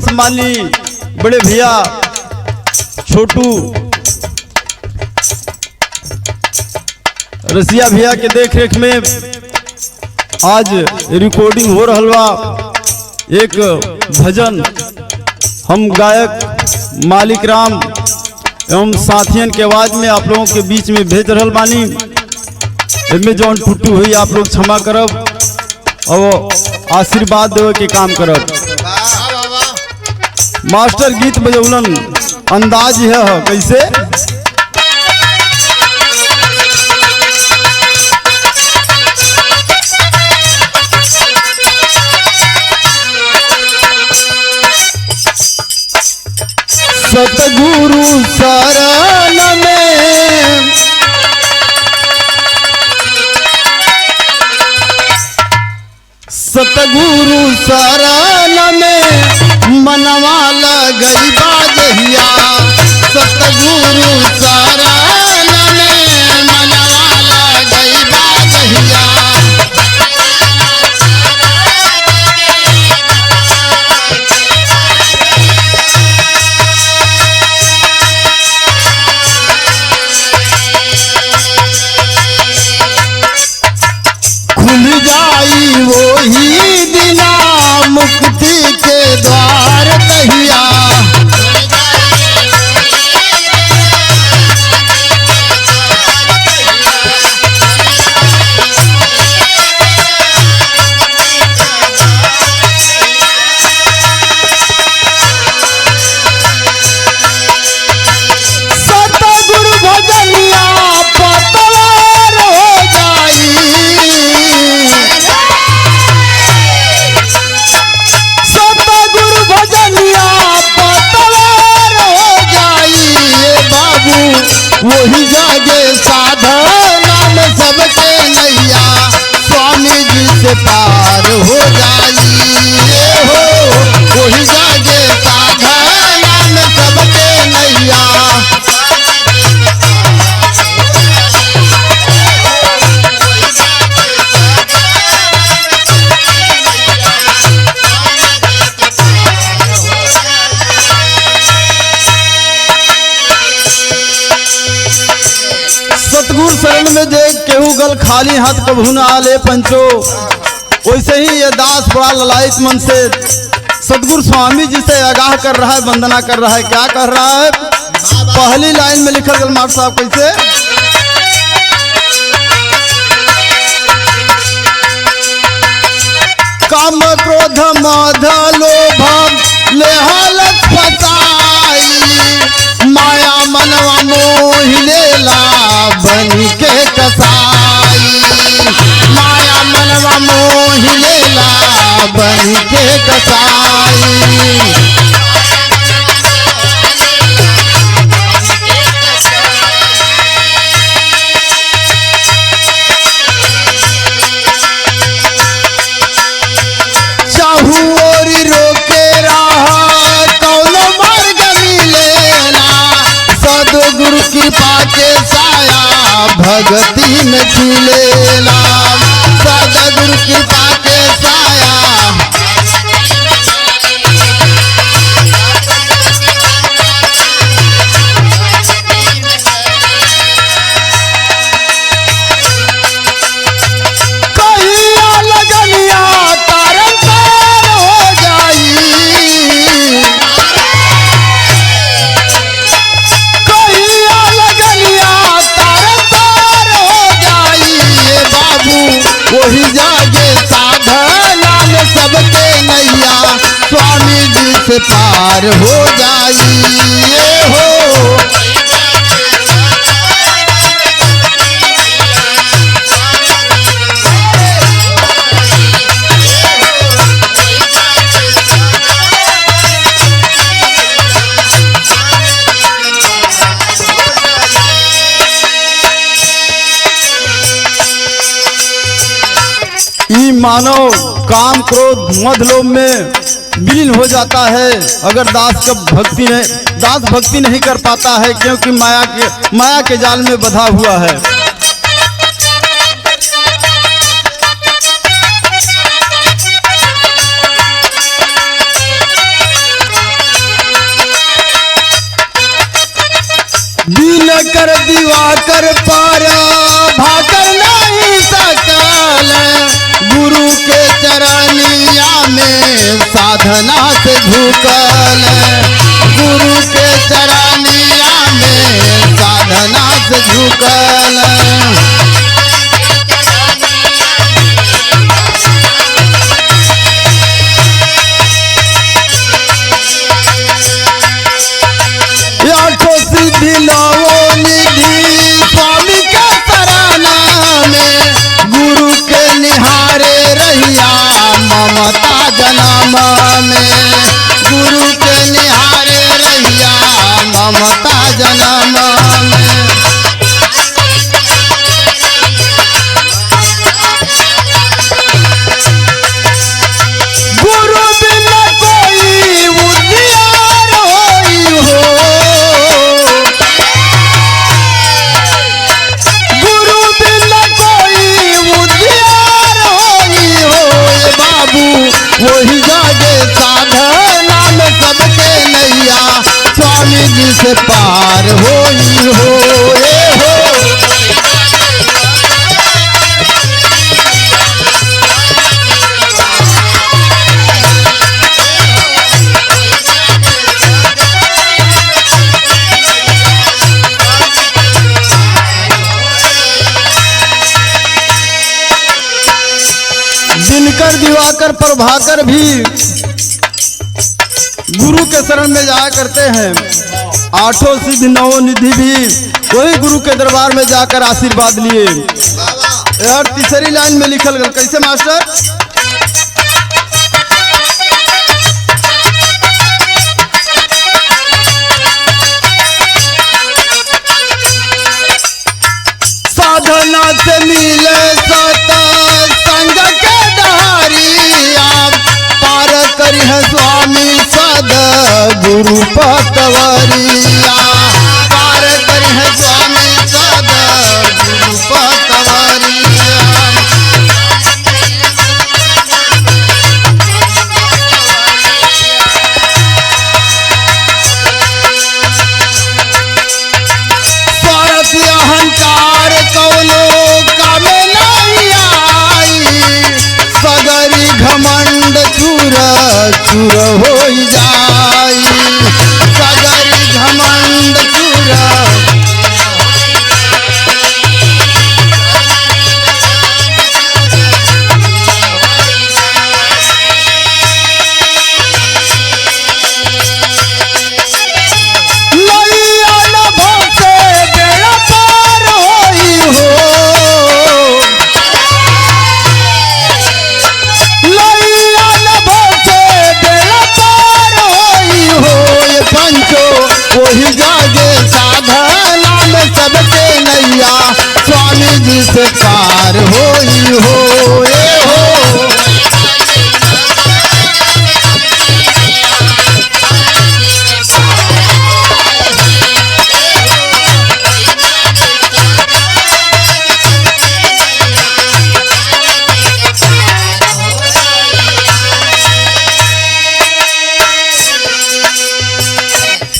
संभाली बड़े भैया छोटू रसिया भैया के देख रेख में आज रिकॉर्डिंग हो रहा बा। एक भजन हम गायक मालिक राम एवं साथियन के आवाज में आप लोगों के बीच में भेज रहल बानी। इनमें जौन टूटू हुई आप लोग क्षमा करब और आशीर्वाद देवे के काम करब। मास्टर गीत बजौलन अंदाज है कैसे सतगुरु शरण में सतगुरु शरण में मनवा लगई बाजहिया। सतगुरु शरण में मनवा लगई बाजहिया। खुल जाई वही दिना मुक्ति के द्वार कहिया। सतगुरु भजनिया पतवार हो जाई। सतगुरु भजनिया पतवार हो जाई। बाबू वही जागे साधना में सबके नैया स्वामी जी से पार हो जाई। हो वही जागे साधना में सबके नैया। सतगुरु शरण में देख केहू गल खाली हाथ कभू न आले पंचो। वैसे ही ये दास बड़ा ललायत मन से सतगुरु स्वामी जी से आगाह कर रहा है, वंदना कर रहा है। क्या कर रहा है? पहली लाइन में लिखल गल मास्टर साहब कैसे काम क्रोध मध लोभ लेहलत फसाई। माया मनवा मोहि लेला बनी के कसाई। माया मनवा मोहि लेला बनी के कसाई। चाहू और रोके रहा कौनो मार्ग मिलेला। सदगुरु कृपा के साया भगती में खिलेला। सदगुरु कृपा के साया कहिया लगनिया तारन तार हो जाई। कहिया लगनिया तारन तार हो जाई। बाबू वही जागे साधना में सबके नैया स्वामी जी से पार हो जाई। हो ई मानव काम क्रोध मद लोभ में विलीन हो जाता है अगर दास भक्ति नहीं कर पाता है, क्योंकि माया के जाल में बंधा हुआ है। दिनकर दिवाकर पर भाकर नहीं सकल, गुरु के चरनिया में साधना से झुकल, गुरु के चरनिया में साधना से झुकल। सिद्धि नवो निधि स्वामी के सराना में, गुरु के निहारे रहिया ममता जन्म में, गुरु के निहारे रहिया ममता जन्म में। गुरु बिन कोई उजियार होई हो, वही जागे साधना में सबके नैया स्वामी जी से पार होई हो। दिनकर दिवाकर प्रभाकर भी गुरु के शरण में जाया करते हैं। आठों सिद्धि नवो निधि भी वही गुरु के दरबार में जाकर आशीर्वाद लिए। यार तीसरी लाइन में लिखल गया कैसे मास्टर? साधना से मिले संग के डहरिया, पार करी है स्वामी सद गुरु पतवरिया, पार करी है स्वामी सद गुरु पतवरिया। स्वार्थ अहंकार कौनो कामे नहीं आई, सगरी घमंड चूर चूर हो जाई, सगरी घमंड चूर। लइया न भसे बेड़ा पार होई हो, लइया न भसे बेड़ा पार होई हो। ये पंचो वही जागे साधना में सबके नैया स्वामी जी से पार होई हो। ये हो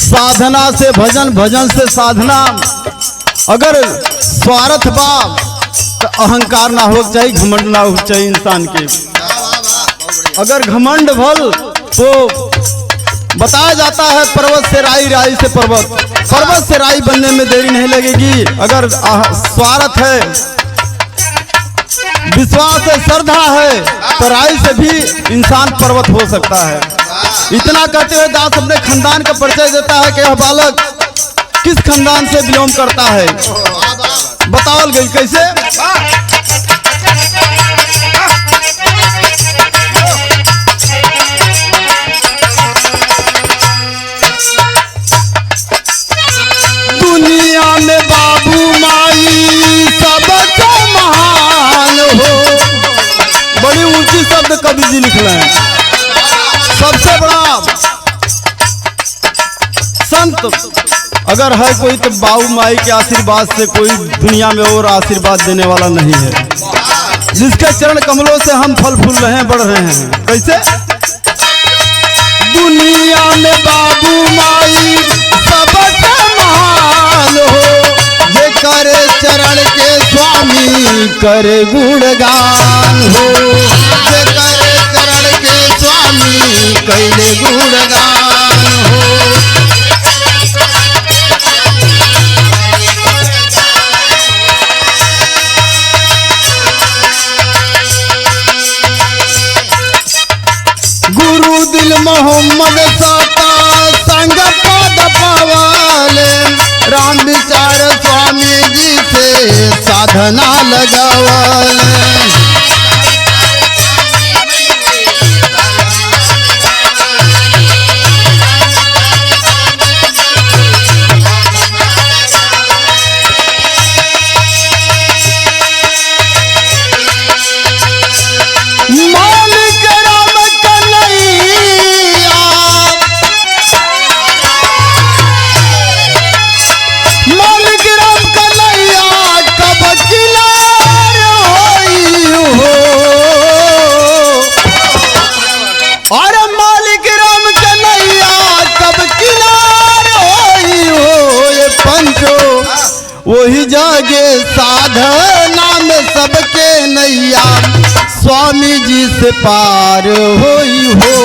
साधना से भजन, भजन से साधना। अगर स्वार्थ बा तो अहंकार ना हो चाहिए, घमंड ना हो चाहिए इंसान के। अगर घमंड भल तो बताया जाता है पर्वत से राई, राई से पर्वत, पर्वत से राई बनने में देरी नहीं लगेगी। अगर स्वार्थ है, विश्वास है, श्रद्धा है तो राई से भी इंसान पर्वत हो सकता है। इतना कहते हुए दास अपने खानदान का परिचय देता है कि यह बालक किस खानदान से बिलोंग करता है। बताओ गई कैसे? दुनिया में बाबू माई सबसे महान हो, बड़ी ऊंची शब्द कवि जी लिख रहे हैं। सबसे बड़ा संत अगर है कोई तो बाबू माई के आशीर्वाद से कोई दुनिया में और आशीर्वाद देने वाला नहीं है, जिसके चरण कमलों से हम फल फूल रहे हैं, बढ़ रहे हैं। कैसे? दुनिया में बाबू माई सबसे महान हो, करे गुणगान हो, जे करे चरण के स्वामी कैले गुणगान हो। गुरु दिल मोहम्मद साता संग पद पावाले, राम विचार स्वामी जी से साधना लगावाले। वही जागे साधना में सबके नैया, स्वामी जी से पार होई हो।